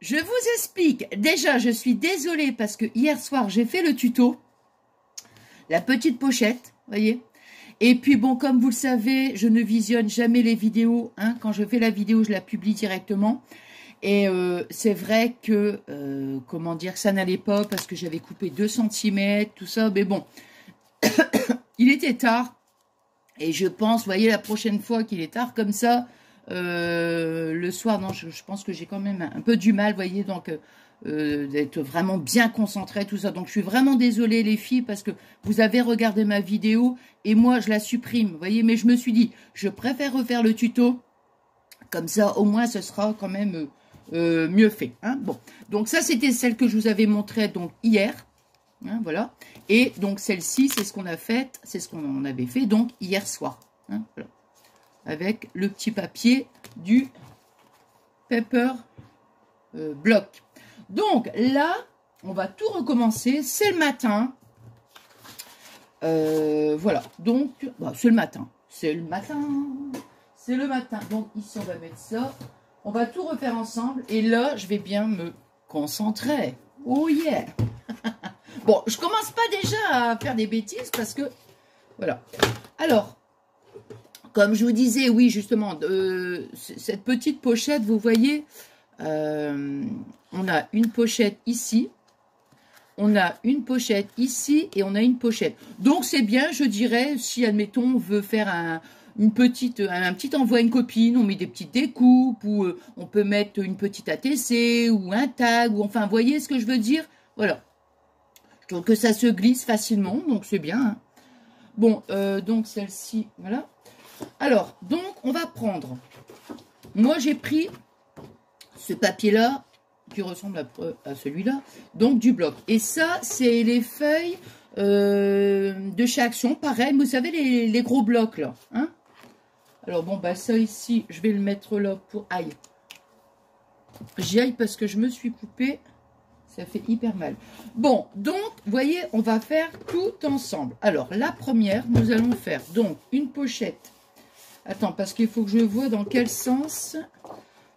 je vous explique. Déjà, je suis désolée parce que hier soir, j'ai fait le tuto. La petite pochette, voyez. Et puis bon, comme vous le savez, je ne visionne jamais les vidéos. Hein. Quand je fais la vidéo, je la publie directement. Et c'est vrai que, comment dire, ça n'allait pas parce que j'avais coupé 2 cm, tout ça. Mais bon, il était tard. Et je pense, vous voyez, la prochaine fois qu'il est tard comme ça, le soir, non, je pense que j'ai quand même un peu du mal, vous voyez, donc d'être vraiment bien concentrée, tout ça. Donc je suis vraiment désolée les filles parce que vous avez regardé ma vidéo et moi je la supprime, vous voyez. Mais je me suis dit, je préfère refaire le tuto, comme ça au moins ce sera quand même mieux fait. Hein. Bon, donc ça c'était celle que je vous avais montrée donc hier. Hein, voilà. Et donc celle-ci, c'est ce qu'on a fait, c'est ce qu'on avait fait donc hier soir. Hein, voilà. Avec le petit papier du Paper Block. Donc là, on va tout recommencer. C'est le matin. Voilà. Donc, bah, c'est le matin. C'est le matin. C'est le matin. Donc ici, on va mettre ça. On va tout refaire ensemble. Et là, je vais bien me concentrer. Oh yeah. Bon, je commence pas déjà à faire des bêtises parce que, voilà. Alors, comme je vous disais, oui, justement, cette petite pochette, vous voyez, on a une pochette ici, on a une pochette ici et on a une pochette. Donc, c'est bien, je dirais, si, admettons, on veut faire un petit envoi à une copine, on met des petites découpes ou on peut mettre une petite ATC ou un tag, ou enfin, vous voyez ce que je veux dire? Voilà. Je trouve que ça se glisse facilement, donc c'est bien. Hein. Bon, donc celle-ci, voilà. Alors, donc, on va prendre. Moi, j'ai pris ce papier-là, qui ressemble à celui-là, donc du bloc. Et ça, c'est les feuilles de chez Action, pareil, vous savez, les gros blocs, là. Hein. Alors, bon, bah ça ici, je vais le mettre là pour... Aïe. J'y aille parce que je me suis coupée. Ça fait hyper mal. Bon, donc, vous voyez, on va faire tout ensemble. Alors, la première, nous allons faire donc une pochette. Attends, parce qu'il faut que je vois dans quel sens.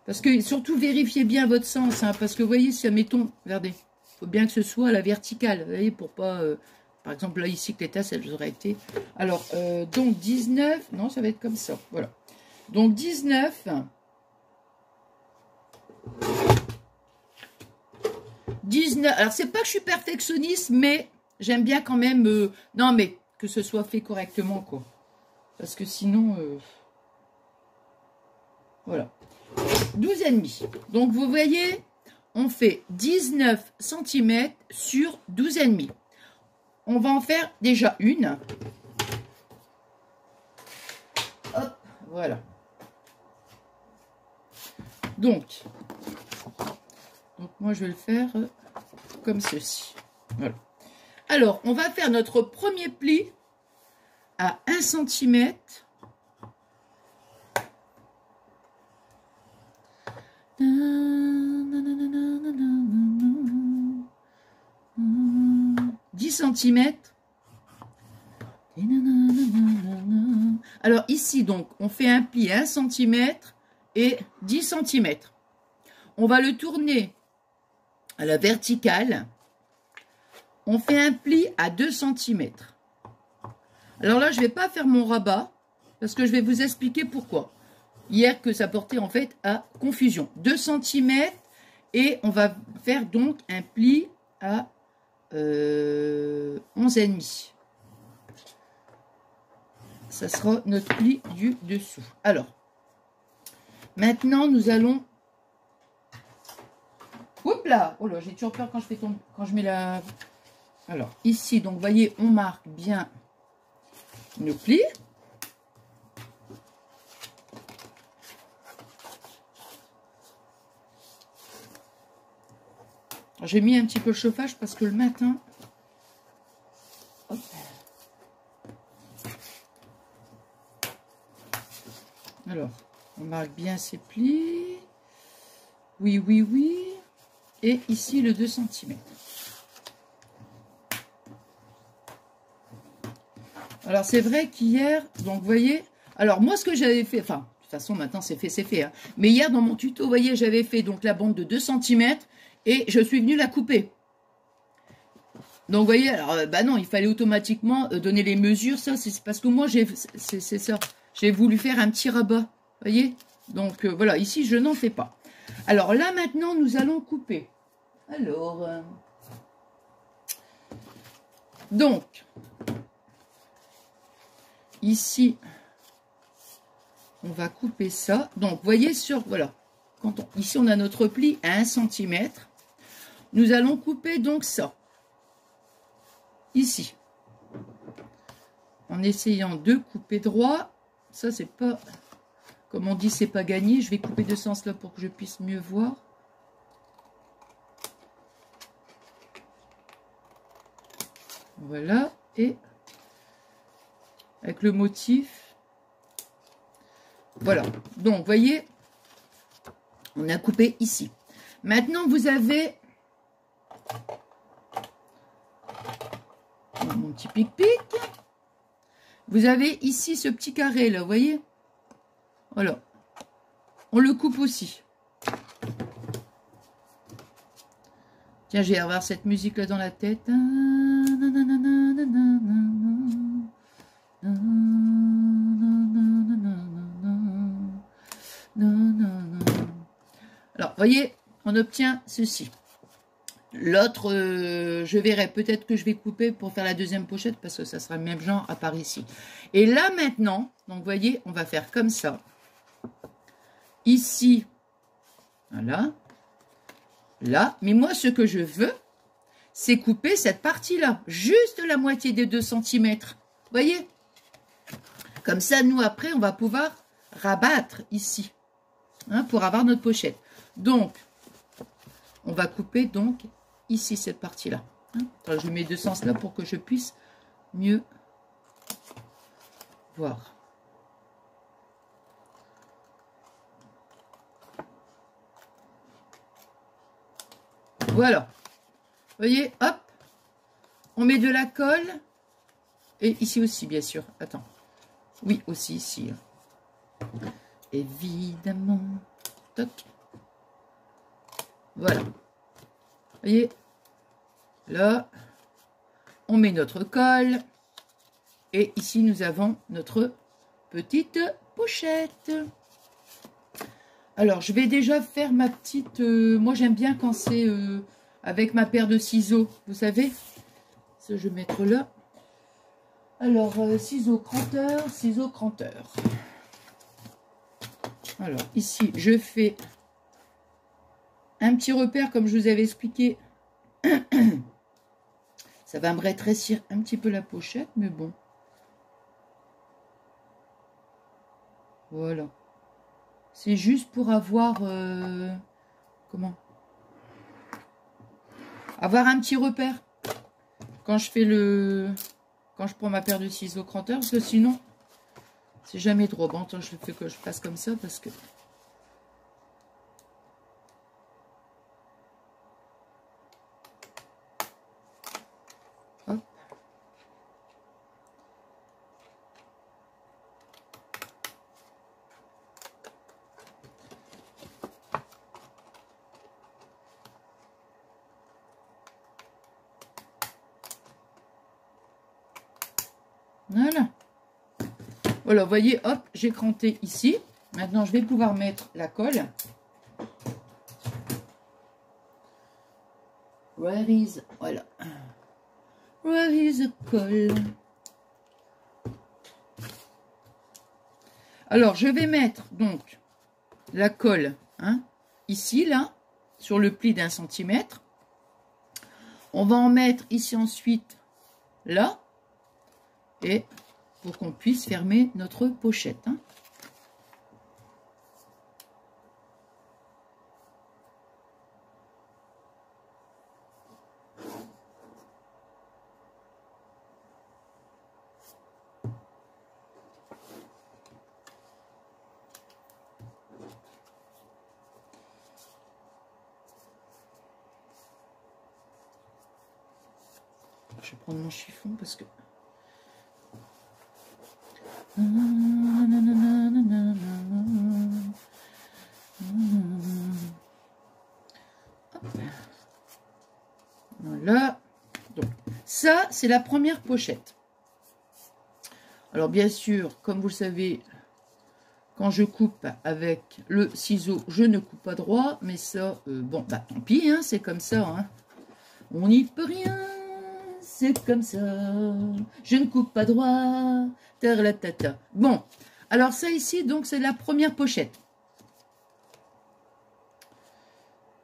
Parce que, surtout, vérifiez bien votre sens. Hein, parce que, vous voyez, si, admettons, regardez, il faut bien que ce soit à la verticale. Vous voyez, pour pas... par exemple, là, ici, que les tasses, elles auraient été... Alors, donc, 19... Non, ça va être comme ça. Voilà. Donc, 19... 19, alors c'est pas que je suis perfectionniste, mais j'aime bien quand même, non mais que ce soit fait correctement quoi, parce que sinon, voilà, 12,5, donc vous voyez, on fait 19 cm sur 12,5, on va en faire déjà une, hop, voilà, donc moi, je vais le faire comme ceci. Voilà. Alors, on va faire notre premier pli à 1 cm. Centimètres. Alors, ici, donc, on fait un pli à 1 cm et 10 cm. On va le tourner à la verticale, on fait un pli à 2 cm. Alors là, je ne vais pas faire mon rabat, parce que je vais vous expliquer pourquoi. Hier, que ça portait en fait à confusion. 2 cm, et on va faire donc un pli à 11,5. Ça sera notre pli du dessous. Alors, maintenant, nous allons... Oups là, oh là, j'ai toujours peur quand je fais quand je mets la... Alors, ici, donc, vous voyez, on marque bien nos plis. J'ai mis un petit peu le chauffage parce que le matin... Hop. Alors, on marque bien ces plis. Oui, oui, oui. Et ici, le 2 cm. Alors, c'est vrai qu'hier, donc, vous voyez, alors, moi, ce que j'avais fait, enfin, de toute façon, maintenant, c'est fait, c'est fait. Hein. Mais hier, dans mon tuto, vous voyez, j'avais fait donc la bande de 2 cm et je suis venue la couper. Donc, vous voyez, alors, bah non, il fallait automatiquement donner les mesures. Ça, c'est parce que moi, c'est ça. J'ai voulu faire un petit rabat. Vous voyez? Donc, voilà, ici, je n'en fais pas. Alors, là, maintenant, nous allons couper. Alors, donc, ici, on va couper ça. Donc, vous voyez, voilà. Ici, on a notre pli à 1 cm. Nous allons couper donc ça. Ici. En essayant de couper droit. Ça, c'est pas... Comme on dit, c'est pas gagné. Je vais couper de ce sens-là pour que je puisse mieux voir. Voilà. Et avec le motif. Voilà. Donc, vous voyez, on a coupé ici. Maintenant, vous avez mon petit pic-pic. Vous avez ici ce petit carré là, vous voyez? Voilà. On le coupe aussi. Tiens, j'ai avoir cette musique là dans la tête. Alors, vous voyez, on obtient ceci. L'autre, je verrai, peut-être que je vais couper pour faire la deuxième pochette parce que ça sera le même genre à part ici. Et là, maintenant, donc vous voyez, on va faire comme ça. Ici, voilà. Là, mais moi, ce que je veux, c'est couper cette partie-là. Juste la moitié des 2 cm. Vous voyez? Comme ça, nous, après, on va pouvoir rabattre ici. Hein, pour avoir notre pochette. Donc, on va couper donc ici cette partie-là. Hein. Alors, je mets 2 sens là pour que je puisse mieux voir. Voilà. Vous voyez, hop. On met de la colle. Et ici aussi, bien sûr. Attends. Oui, aussi ici. Évidemment. Toc. Voilà. Vous voyez, là, on met notre colle. Et ici, nous avons notre petite pochette. Alors, je vais déjà faire ma petite... moi, j'aime bien quand c'est avec ma paire de ciseaux. Vous savez, ça, je vais mettre là. Alors, ciseaux cranteurs, ciseaux cranteurs. Alors, ici, je fais un petit repère, comme je vous avais expliqué. Ça va me rétrécir un petit peu la pochette, mais bon. Voilà. C'est juste pour avoir... comment? Avoir un petit repère. Quand je fais le... Quand je prends ma paire de ciseaux cranteurs, parce que sinon, c'est jamais trop. Bon, attends, je fais que je fasse comme ça, parce que... Hop. Voilà. Voilà, vous voyez, hop, j'ai cranté ici. Maintenant, je vais pouvoir mettre la colle. Where is... Voilà. Where is the colle? Alors, je vais mettre, donc, la colle, hein, ici, là, sur le pli d'1 cm. On va en mettre ici ensuite, là. Et pour qu'on puisse fermer notre pochette. Hein. Je vais prendre mon chiffon parce que... Voilà. Donc, ça, c'est la première pochette. Alors, bien sûr, comme vous le savez, quand je coupe avec le ciseau, je ne coupe pas droit. Mais ça, bon, bah tant pis, hein, c'est comme ça. Hein. On n'y peut rien, c'est comme ça. Je ne coupe pas droit. Tata. Bon, alors ça ici, donc, c'est la première pochette.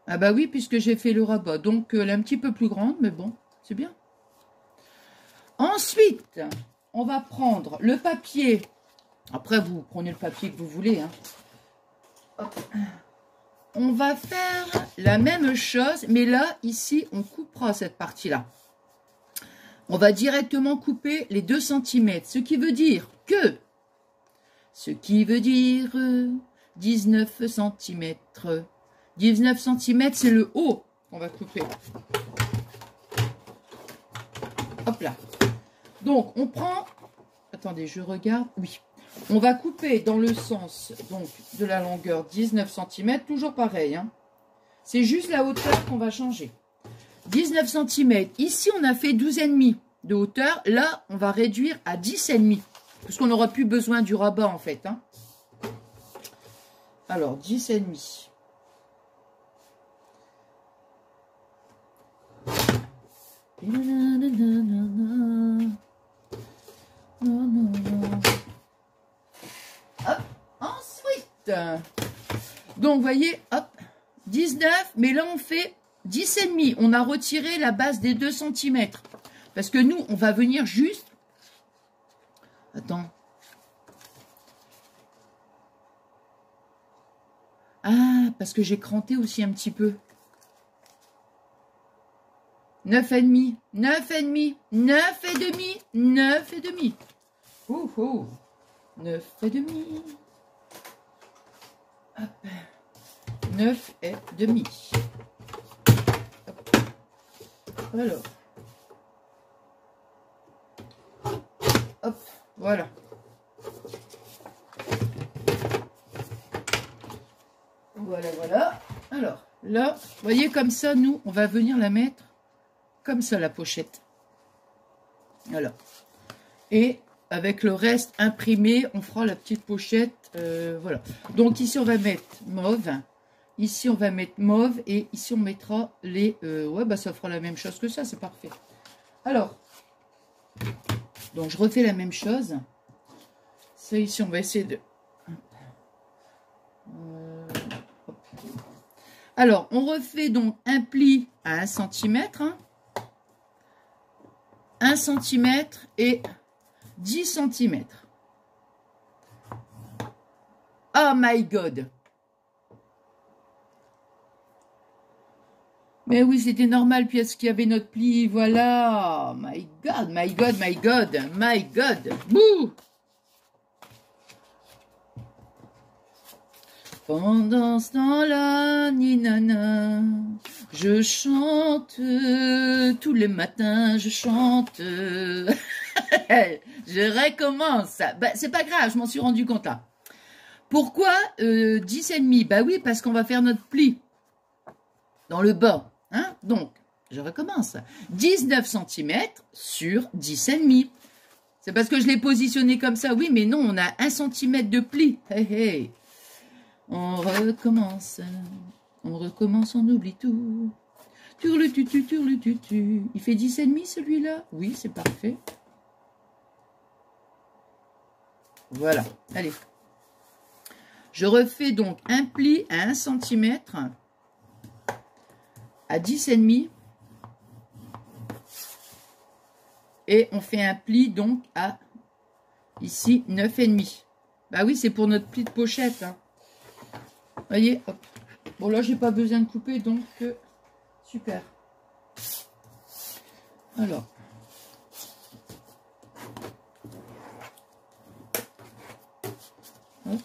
Ah bah oui, puisque j'ai fait le rabat. Donc, elle est un petit peu plus grande, mais bon, c'est bien. Ensuite, on va prendre le papier. Après, vous prenez le papier que vous voulez. Hein. Hop. On va faire la même chose, mais là, ici, on coupera cette partie-là. On va directement couper les 2 cm, ce qui veut dire 19 cm. 19 cm, c'est le haut qu'on va couper. Hop là. Donc, on prend... Attendez, je regarde. Oui. On va couper dans le sens donc de la longueur 19 cm, toujours pareil. Hein. C'est juste la hauteur qu'on va changer. 19 cm. Ici, on a fait 12,5 de hauteur. Là, on va réduire à 10,5. Parce qu'on n'aura plus besoin du rabat, en fait. Hein. Alors, 10,5. Hop, ensuite, donc vous voyez, hop, 19, mais là on fait 10,5. On a retiré la base des 2 cm. Parce que nous, on va venir juste... Attends. Ah, parce que j'ai cranté aussi un petit peu. 9,5, 9,5, 9,5, 9,5. Oh, oh. 9,5. Hop. 9,5. Alors. Hop, voilà. Voilà, voilà. Alors, là, vous voyez, comme ça, nous, on va venir la mettre comme ça, la pochette. Voilà. Et avec le reste imprimé, on fera la petite pochette. Voilà. Donc, ici, on va mettre mauve. Ici, on va mettre mauve. Et ici, on mettra les... ouais, bah, ça fera la même chose que ça. C'est parfait. Alors, donc, je refais la même chose. Ça, ici, on va essayer de... Alors, on refait donc un pli à 1 cm. Hein. 1 cm et 10 cm. Oh my God! Mais oui, c'était normal, puisqu'il y avait notre pli. Voilà. Oh my God, my God, my God, my God. Bouh! Pendant ce temps-là, ninana, je chante, tous les matins, je chante. Je recommence. Bah, c'est pas grave, je m'en suis rendu compte là. Pourquoi 10,5? Bah oui, parce qu'on va faire notre pli dans le bas. Hein? Donc, je recommence. 19 cm sur 10,5. C'est parce que je l'ai positionné comme ça. Oui, mais non, on a 1 cm de pli. Hey, hey. On recommence, on oublie tout. Turlututu, turlututu. Il fait 10,5 celui-là? Oui, c'est parfait. Voilà, allez. Je refais donc un pli à 1 cm à 10,5. Et on fait un pli donc à, ici, 9,5. Bah oui, c'est pour notre pli de pochette, hein. Voyez, hop. Bon, là, j'ai pas besoin de couper, donc super. Alors. Hop.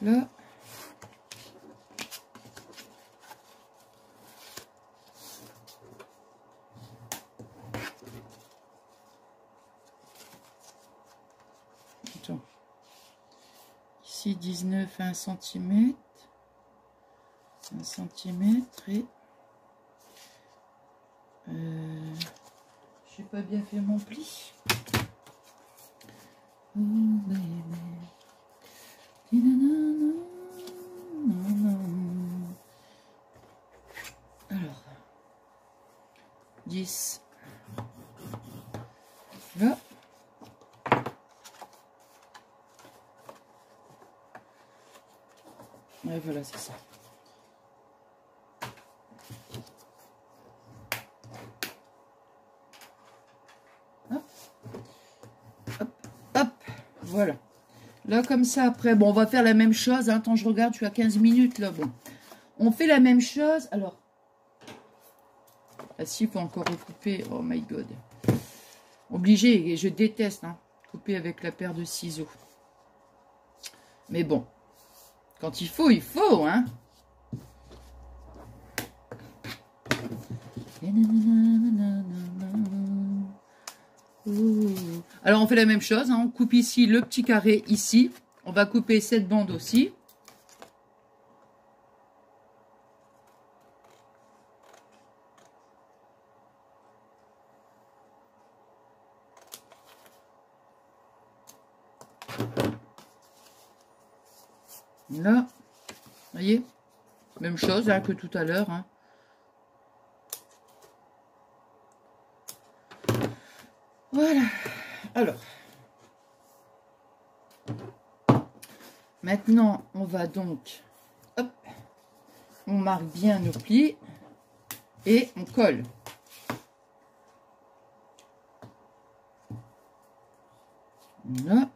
Là. Ici 19 1 cm. 1 cm et j'ai pas bien fait mon pli. Oh, alors 10 là. Ouais, voilà, c'est ça. Hop. Hop, hop, voilà. Là, comme ça, après, bon, on va faire la même chose. Hein. Attends, je regarde, je suis à 15 minutes, là, bon. On fait la même chose. Alors, ah, si, il faut encore recouper. Oh my God. Obligé, et je déteste, hein, couper avec la paire de ciseaux. Mais bon. Quand il faut, hein. Alors, on fait la même chose. Hein. On coupe ici le petit carré, ici. On va couper cette bande aussi. Là, vous voyez, même chose hein, que tout à l'heure. Hein. Voilà. Alors, maintenant, on va donc, hop, on marque bien nos plis et on colle. Là.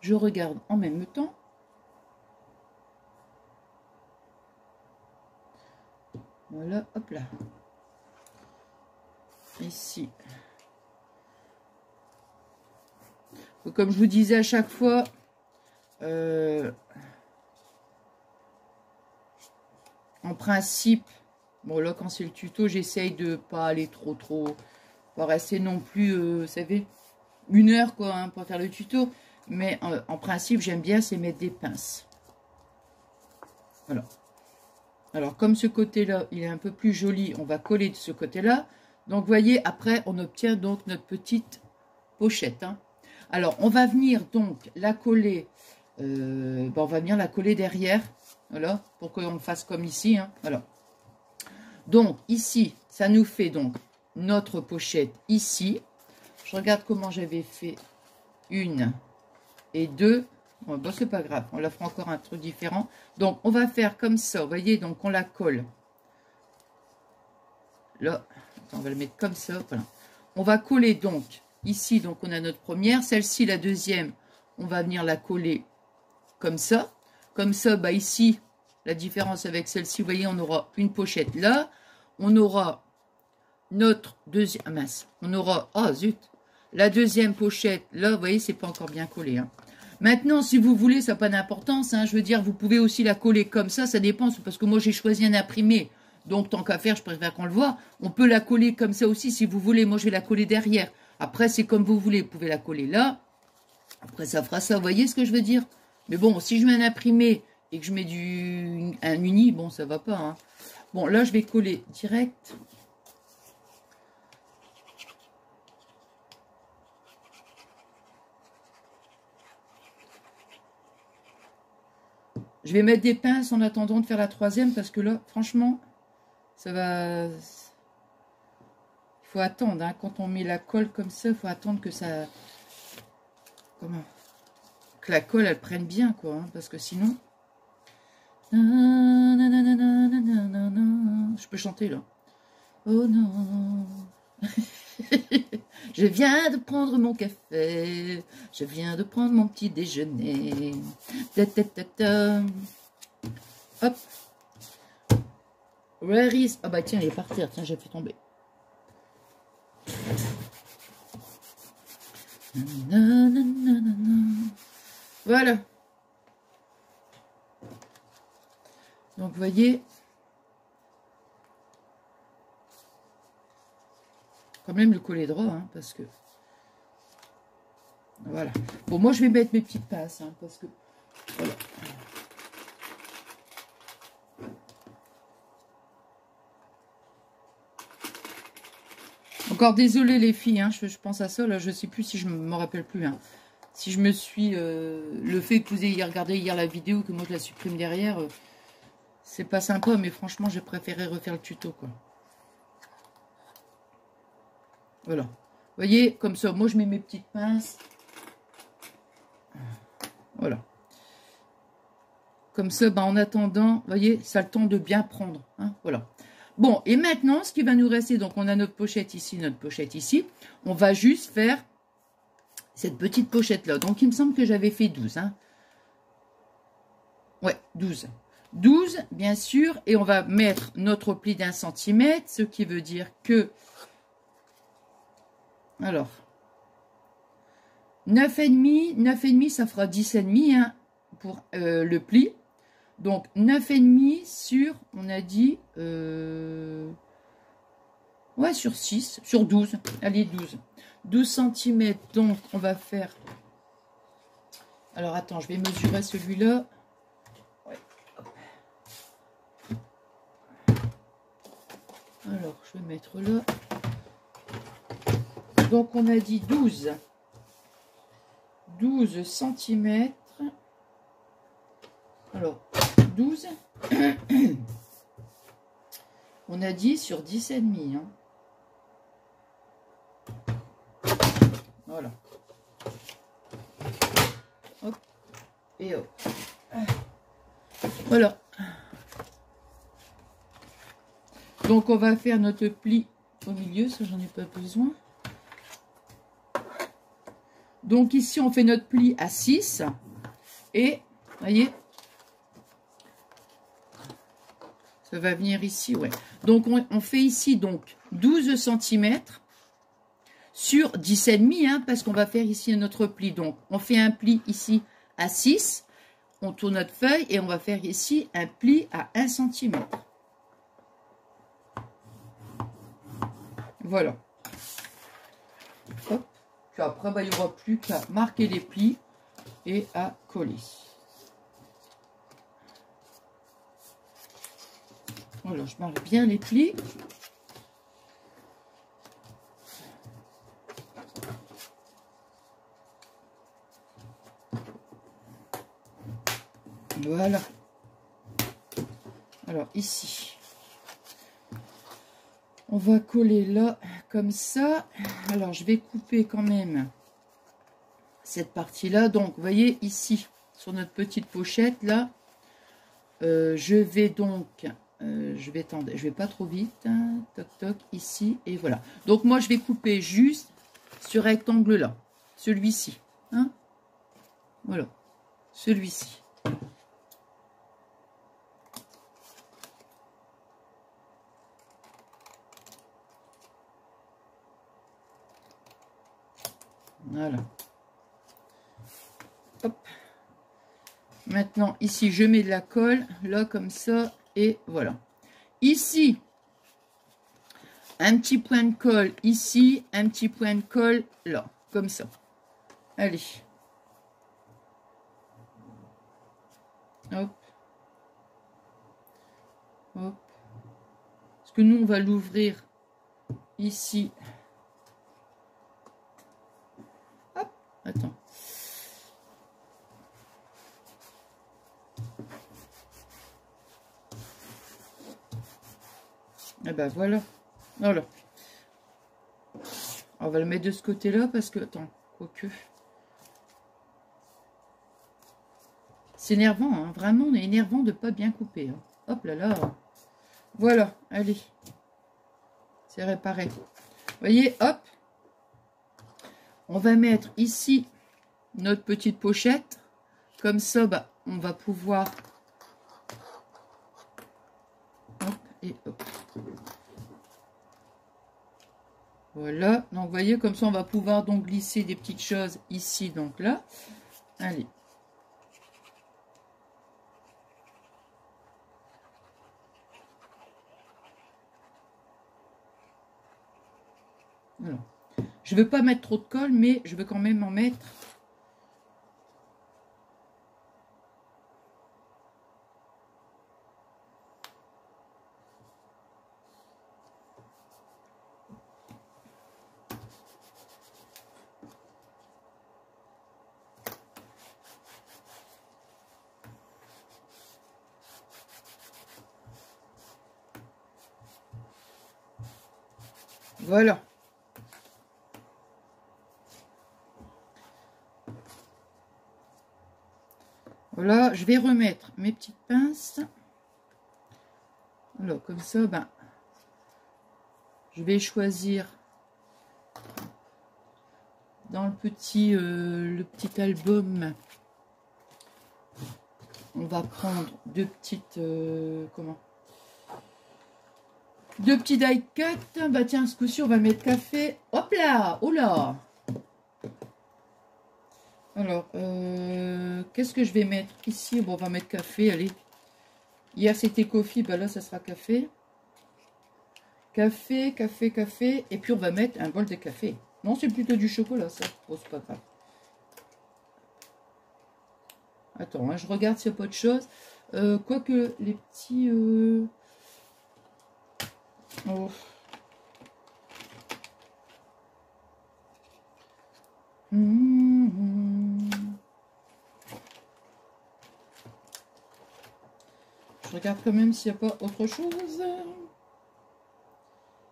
Je regarde en même temps. Voilà, hop là. Ici. Comme je vous disais à chaque fois, en principe, bon là quand c'est le tuto, j'essaye de pas aller trop, pas rester non plus, vous savez, 1 heure quoi, hein, pour faire le tuto. Mais en principe, j'aime bien, c'est mettre des pinces. Voilà. Alors, comme ce côté-là, il est un peu plus joli, on va coller de ce côté-là. Donc, vous voyez, après, on obtient donc notre petite pochette. Hein. Alors, on va venir donc la coller, on va venir la coller derrière. Voilà, pour qu'on fasse comme ici. Hein, voilà. Donc, ici, ça nous fait donc notre pochette ici. Je regarde comment j'avais fait 1 et 2. Bon, c'est pas grave, on la fera encore un truc différent. Donc, on va faire comme ça, vous voyez, donc on la colle. Là, attends, on va le mettre comme ça, voilà. On va coller donc, ici, donc on a notre première. Celle-ci, la deuxième, on va venir la coller comme ça. Comme ça, bah ici, la différence avec celle-ci, vous voyez, on aura une pochette là. On aura notre deuxième, ah mince, on aura, oh zut, la deuxième pochette, là, vous voyez, c'est pas encore bien collé. Hein. Maintenant, si vous voulez, ça n'a pas d'importance. Hein, je veux dire, vous pouvez aussi la coller comme ça dépend. Parce que moi, j'ai choisi un imprimé. Donc, tant qu'à faire, je préfère qu'on le voit. On peut la coller comme ça aussi, si vous voulez. Moi, je vais la coller derrière. Après, c'est comme vous voulez. Vous pouvez la coller là. Après, ça fera ça. Vous voyez ce que je veux dire? Mais bon, si je mets un imprimé et que je mets un uni, bon, ça va pas. Hein. Bon, là, je vais coller direct. Je vais mettre des pinces en attendant de faire la troisième parce que là, franchement, ça va... Il faut attendre, hein. Quand on met la colle comme ça, il faut attendre que ça... Comment? Que la colle, elle prenne bien, quoi. Hein, parce que sinon... Je peux chanter, là. Oh non. Je viens de prendre mon café. Je viens de prendre mon petit déjeuner. Ta, ta, ta, ta. Hop. Where is... Ah bah tiens, il est par terre. Tiens, j'ai fait tomber. Voilà. Donc, vous voyez... Quand même le coller droit, hein, parce que... Voilà. Bon, moi, je vais mettre mes petites pinces, hein, parce que... Voilà. Encore désolé les filles, hein, je pense à ça, là, je sais plus si je me rappelle plus. Hein. Si je me suis... le fait que vous ayez regardé hier la vidéo, que moi je la supprime derrière, c'est pas sympa, mais franchement, j'ai préféré refaire le tuto, quoi. Voilà. Vous voyez, comme ça, moi je mets mes petites pinces. Voilà. Comme ça, ben, en attendant, vous voyez, ça a le temps de bien prendre. Hein, voilà. Bon, et maintenant, ce qui va nous rester, donc on a notre pochette ici, notre pochette ici. On va juste faire cette petite pochette-là. Donc, il me semble que j'avais fait 12. Hein. Ouais, 12. 12, bien sûr. Et on va mettre notre pli d'1 centimètre, ce qui veut dire que... Alors, 9,5, 9,5, ça fera 10,5 hein, pour le pli. Donc, 9,5 sur, on a dit, ouais, sur 6, sur 12. Allez, 12. 12 cm, donc, on va faire... Alors, attends, je vais mesurer celui-là. Ouais. Alors, je vais mettre là. Donc, on a dit 12. 12 cm. Alors, 12. On a dit sur 10,5. Hein. Voilà. Hop. Et hop. Voilà. Donc, on va faire notre pli au milieu. Ça, j'en ai pas besoin. Donc, ici, on fait notre pli à 6. Et, voyez, ça va venir ici, ouais. Donc, on fait ici, donc, 12 cm sur 10,5, hein, parce qu'on va faire ici notre pli. Donc, on fait un pli ici à 6. On tourne notre feuille et on va faire ici un pli à 1 cm. Voilà. Hop. Puis après, bah, il n'y aura plus qu'à marquer les plis et à coller. Voilà, je marque bien les plis. Voilà. Alors, ici, on va coller là, comme ça. Alors, je vais couper quand même cette partie-là. Donc, vous voyez, ici, sur notre petite pochette, là, je vais donc... je vais pas trop vite, hein, toc toc, ici, et voilà. Donc moi je vais couper juste ce rectangle là, celui-ci, hein, voilà, celui-ci. Voilà. Hop. Maintenant ici je mets de la colle, là comme ça, et voilà. Ici, un petit point de colle ici, un petit point de colle là, comme ça. Allez. Hop. Hop. Parce que nous, on va l'ouvrir ici. Hop. Attends. Et ben voilà. Voilà. On va le mettre de ce côté-là parce que... Attends, quoique... C'est énervant, hein. Vraiment, on est énervant de pas bien couper. Hein. Hop là là. Voilà, allez. C'est réparé. Vous voyez, hop. On va mettre ici notre petite pochette. Comme ça, bah, on va pouvoir... Hop et hop. Voilà, donc vous voyez, comme ça on va pouvoir donc glisser des petites choses ici, donc là. Allez. Voilà. Je ne veux pas mettre trop de colle, mais je veux quand même en mettre. Voilà. Voilà, je vais remettre mes petites pinces. Alors, comme ça, ben, je vais choisir dans le petit album. On va prendre deux petites, deux petits die cut. Bah tiens, ce coup-ci, on va mettre café. Hop là, oh là. Alors, qu'est-ce que je vais mettre ici? Bon, on va mettre café, allez. Hier, c'était coffee, bah là, ça sera café. Café, café, café. Et puis, on va mettre un bol de café. Non, c'est plutôt du chocolat, ça. Oh, c'est pas grave. Attends, hein, je regarde s'il n'y a pas de choses. Quoique, les petits... Oh. Je regarde quand même s'il n'y a pas autre chose.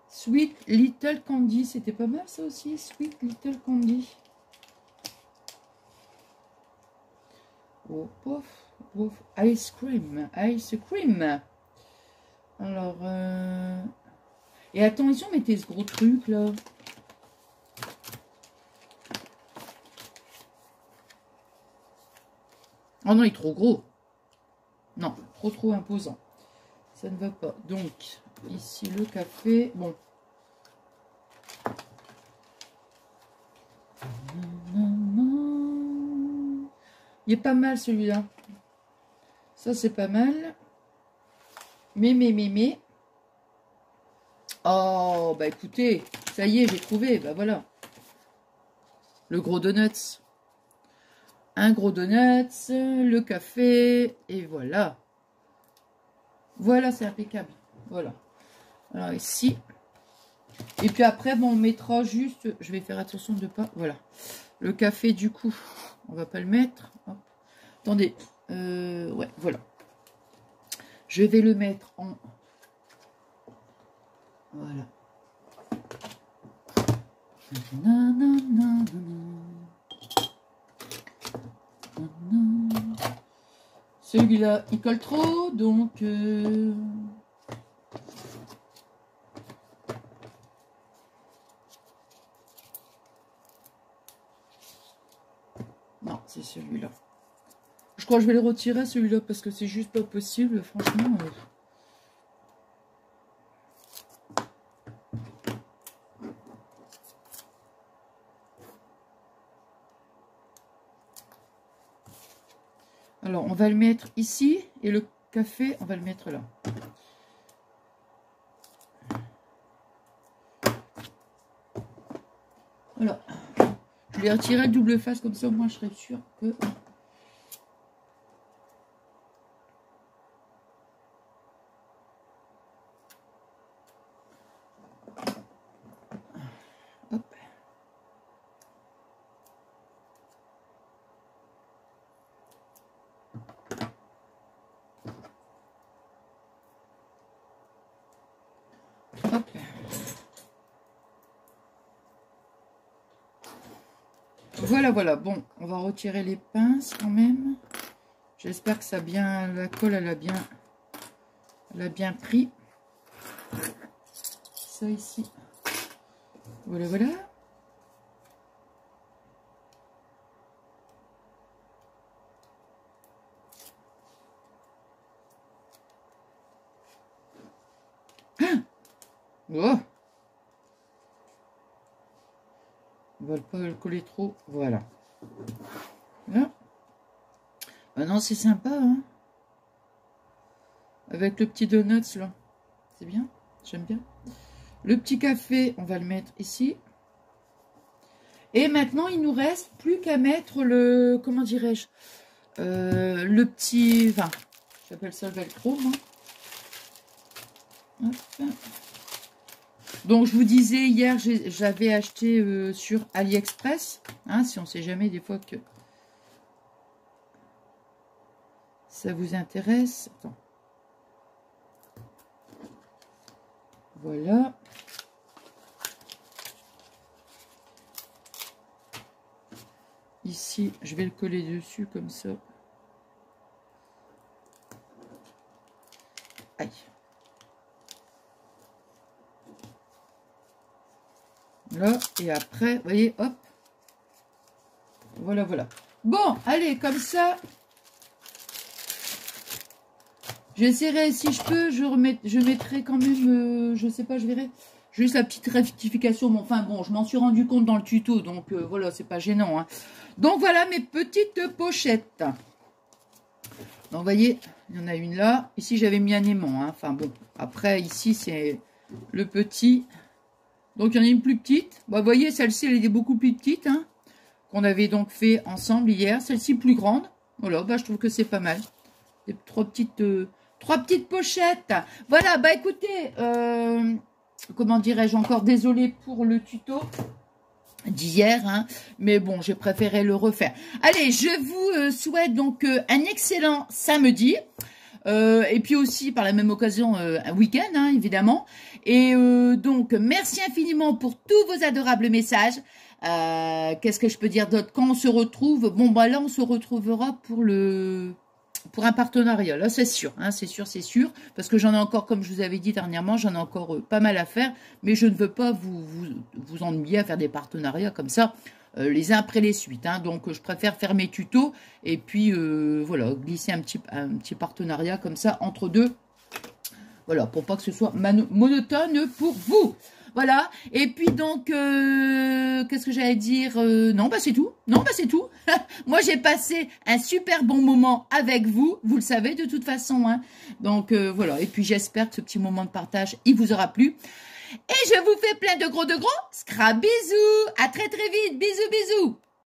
Sweet Little Candy, c'était pas mal ça aussi. Sweet Little Candy. Oh, pof, pof. Ice cream, ice cream. Alors, et attention, mettez ce gros truc là. Oh non, il est trop gros. Non, trop imposant. Ça ne va pas. Donc, ici le café. Bon. Il est pas mal celui-là. Ça, c'est pas mal. Mais. Oh, bah écoutez, ça y est, j'ai trouvé. Bah voilà. Le gros donuts. Un gros donuts, le café, et voilà. Voilà, c'est impeccable. Voilà. Alors ici. Et puis après, bon, on mettra juste, je vais faire attention de pas, voilà. Le café, du coup, on va pas le mettre. Hop. Attendez, ouais, voilà. Je vais le mettre en... Voilà. Celui-là, il colle trop, donc... Non, c'est celui-là. Je crois que je vais le retirer, celui-là, parce que c'est juste pas possible, franchement. Alors, on va le mettre ici, et le café, on va le mettre là. Voilà. Je vais retirer le double face, comme ça, au moins, je serai sûre que... Hop. Hop. Voilà. Bon, on va retirer les pinces quand même. J'espère que ça a bien, la colle, elle a bien pris. Ça ici. Voilà. Oh, on va pas le coller trop. Voilà. Là. Ah non, c'est sympa, hein. Avec le petit donuts, là. C'est bien. J'aime bien. Le petit café, on va le mettre ici. Et maintenant, il nous reste plus qu'à mettre le... Comment dirais-je, le petit... Enfin, j'appelle ça le velcro, hein. Hop. Donc, je vous disais, hier, j'avais acheté sur AliExpress. Hein, si on ne sait jamais, des fois que ça vous intéresse. Attends. Voilà. ici, je vais le coller dessus comme ça. Aïe. Là, et après, vous voyez, hop. Voilà, voilà. Bon, allez, comme ça. J'essaierai, si je peux, je mettrai quand même, je sais pas, je verrai. Juste la petite rectification. Bon, enfin, bon, je m'en suis rendu compte dans le tuto, donc voilà, c'est pas gênant. Hein. Donc, voilà mes petites pochettes. Donc, vous voyez, il y en a une là. Ici, j'avais mis un aimant. Hein. Enfin, bon, après, ici, c'est le petit. Donc, il y en a une plus petite. Bon, vous voyez, celle-ci, elle est beaucoup plus petite, hein, qu'on avait donc fait ensemble hier. Celle-ci, plus grande. Voilà, bah, je trouve que c'est pas mal. Des trois petites pochettes. Voilà, bah, écoutez, comment dirais-je, encore désolée pour le tuto d'hier, hein, mais bon, j'ai préféré le refaire. Allez, je vous souhaite donc un excellent samedi. Et puis aussi, par la même occasion, un week-end, hein, évidemment. Et donc, merci infiniment pour tous vos adorables messages. Qu'est-ce que je peux dire d'autre? Quand on se retrouve, bon, bah là, on se retrouvera pour un partenariat. Là, c'est sûr, hein, c'est sûr. Parce que j'en ai encore, comme je vous avais dit dernièrement, j'en ai encore pas mal à faire. Mais je ne veux pas vous ennuyer à faire des partenariats comme ça. Les uns après les suites. Hein. Donc, je préfère faire mes tutos et puis, voilà, glisser un petit partenariat comme ça entre deux. Voilà, pour pas que ce soit monotone pour vous. Voilà. Et puis, donc, qu'est-ce que j'allais dire? Non, bah, c'est tout. Non, bah, c'est tout. Moi, j'ai passé un super bon moment avec vous. Vous le savez, de toute façon. Hein. Donc, voilà. Et puis, j'espère que ce petit moment de partage, il vous aura plu. Et je vous fais plein de gros scrap bisous. À très, très vite. Bisous, bisous.